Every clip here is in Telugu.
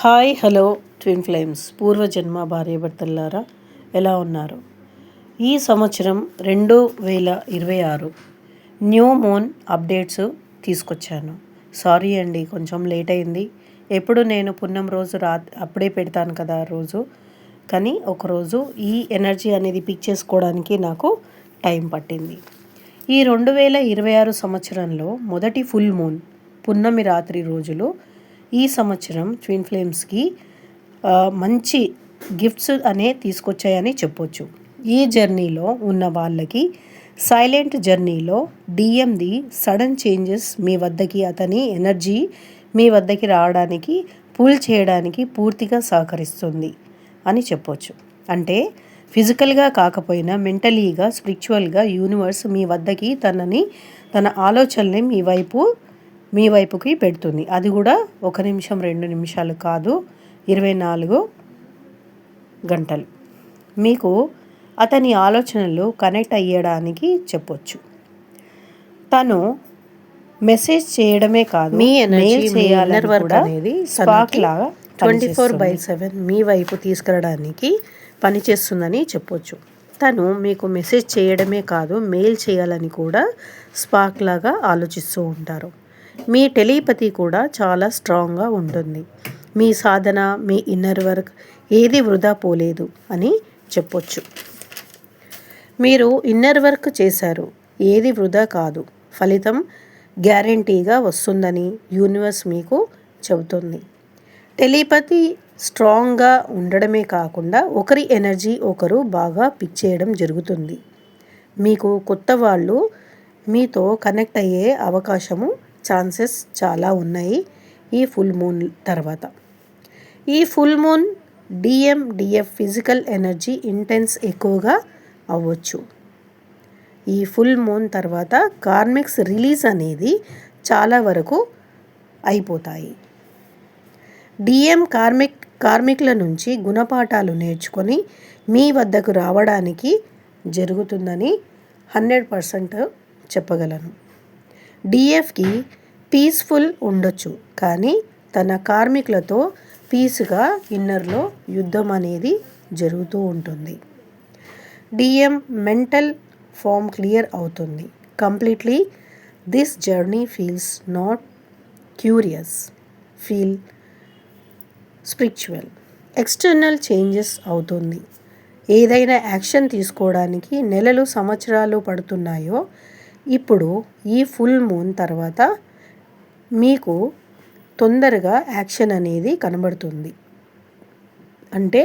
హాయ్ హలో ట్విన్ ఫ్లేమ్స్ పూర్వజన్మ భార్యాభర్తలారా ఎలా ఉన్నారు? ఈ సంవత్సరం 2026 న్యూ మూన్ అప్డేట్స్ తీసుకొచ్చాను. సారీ అండి, కొంచెం లేట్ అయింది. ఎప్పుడు నేను పున్నం రోజు అప్పుడే పెడతాను కదా రోజు, కానీ ఒకరోజు ఈ ఎనర్జీ అనేది పిక్ చేసుకోవడానికి నాకు టైం పట్టింది. ఈ 2026 సంవత్సరంలో మొదటి ఫుల్ మూన్ పున్నమి రాత్రి రోజులు ఈ సంవత్సరం ట్విన్ ఫ్లేమ్స్కి మంచి గిఫ్ట్స్ అనే తీసుకొచ్చాయని చెప్పొచ్చు. ఈ జర్నీలో ఉన్న వాళ్ళకి సైలెంట్ జర్నీలో డిఎంది సడన్ చేంజెస్ మీ వద్దకి అతని ఎనర్జీ మీ వద్దకి రావడానికి పుల్ చేయడానికి పూర్తిగా సహకరిస్తుంది అని చెప్పొచ్చు. అంటే ఫిజికల్గా కాకపోయినా మెంటలీగా స్పిరిచువల్గా యూనివర్స్ మీ వద్దకి తన ఆలోచనల్ని మీ వైపుకి పెడుతుంది. అది కూడా 1 నిమిషం 2 నిమిషాలు కాదు, 24 గంటలు మీకు అతని ఆలోచనలు కనెక్ట్ అయ్యడానికి చెప్పొచ్చు. తను మెసేజ్ చేయడమే కాదు, మీ ఎనర్జీ చేయాలని కూడా అనేది స్పార్క్ లాగా 24/7 మీ వైపు తీసుకురావడానికి పనిచేస్తుందని చెప్పొచ్చు. తను మీకు మెసేజ్ చేయడమే కాదు, మెయిల్ చేయాలని కూడా స్పార్క్ లాగా ఆలోచిస్తూ ఉంటారు. మీ టెలిపతి కూడా చాలా స్ట్రాంగ్గా ఉంటుంది. మీ సాధన, మీ ఇన్నర్ వర్క్ ఏది వృధా పోలేదు అని చెప్పొచ్చు. మీరు ఇన్నర్ వర్క్ చేశారు, ఏది వృధా కాదు, ఫలితం గ్యారంటీగా వస్తుందని యూనివర్స్ మీకు చెబుతుంది. టెలిపతి స్ట్రాంగ్గా ఉండడమే కాకుండా ఒకరి ఎనర్జీ ఒకరు బాగా పిక్ చేయడం జరుగుతుంది. మీకు కొత్త వాళ్ళు మీతో కనెక్ట్ అయ్యే అవకాశము ఛాన్సెస్ చాలా ఉన్నాయి ఈ ఫుల్ మూన్ తర్వాత. ఈ full moon DF physical energy intense ఎక్కువగా అవ్వచ్చు. ఈ ఫుల్ మూన్ తర్వాత కార్మిక్స్ రిలీజ్ అనేది చాలా వరకు అయిపోతాయి. డిఎం కార్మికుల నుంచి గుణపాఠాలు నేర్చుకొని మీ వద్దకు రావడానికి జరుగుతుందని 100% చెప్పగలను. డిఎఫ్కి పీస్ఫుల్ ఉండొచ్చు, కానీ తన కార్మికులతో పీస్గా ఇన్నర్లో యుద్ధం అనేది జరుగుతూ ఉంటుంది. డిఎం మెంటల్ ఫామ్ క్లియర్ అవుతుంది completely. This journey feels not curious, feel spiritual. External changes అవుతుంది. ఏదైనా యాక్షన్ తీసుకోవడానికి నెలలు సంవత్సరాలు పడుతున్నాయో ఇప్పుడు ఈ ఫుల్ మూన్ తర్వాత మీకు తొందరగా యాక్షన్ అనేది కనబడుతుంది. అంటే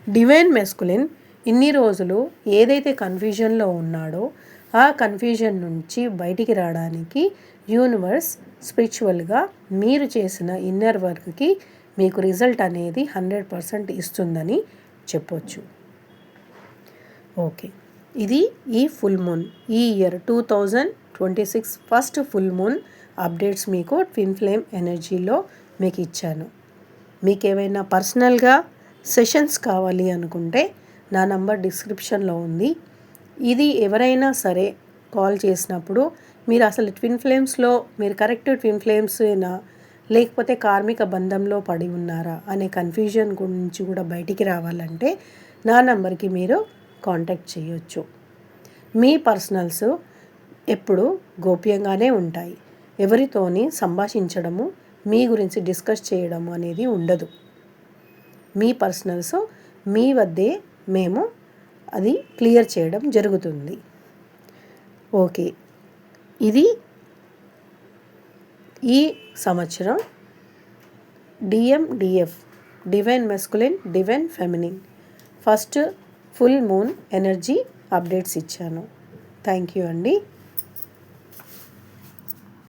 డివైన్ మెస్కులిన్ ఇన్ని రోజులు ఏదైతే కన్ఫ్యూజన్లో ఉన్నాడో ఆ కన్ఫ్యూజన్ నుంచి బయటికి రావడానికి యూనివర్స్ స్పిరిచువల్గా మీరు చేసిన ఇన్నర్ వర్క్కి మీకు రిజల్ట్ అనేది 100% ఇస్తుందని చెప్పొచ్చు. ఓకే, ఇది ఈ ఫుల్ మూన్ ఈ year 2026 first full moon updates మీకు ట్విన్ ఫ్లేమ్ ఎనర్జీలో మీకు ఇచ్చాను. మీకు ఏమైనా పర్సనల్గా సెషన్స్ కావాలి అనుకుంటే నా నంబర్ డిస్క్రిప్షన్లో ఉంది. ఇది ఎవరైనా సరే కాల్ చేసినప్పుడు మీరు అసలు ట్విన్ ఫ్లేమ్స్లో మీరు కరెక్ట్ ట్విన్ ఫ్లేమ్సేనా లేకపోతే కార్మిక బంధంలో పడి ఉన్నారా అనే కన్ఫ్యూజన్ గురించి కూడా బయటికి రావాలంటే నా నంబర్కి మీరు కాంటాక్ట్ చేయొచ్చు. మీ పర్సనల్స్ ఎప్పుడు గోప్యంగానే ఉంటాయి. ఎవరితోని సంభాషించడము, మీ గురించి డిస్కస్ చేయడము అనేది ఉండదు. మీ పర్సనల్స్ మీ వద్దే మేము అది క్లియర్ చేయడం జరుగుతుంది. ఓకే, ఇది ఈ సంవత్సరం DF divine masculine divine feminine first full moon energy updates ఇచ్చాను. థ్యాంక్ యూ అండి.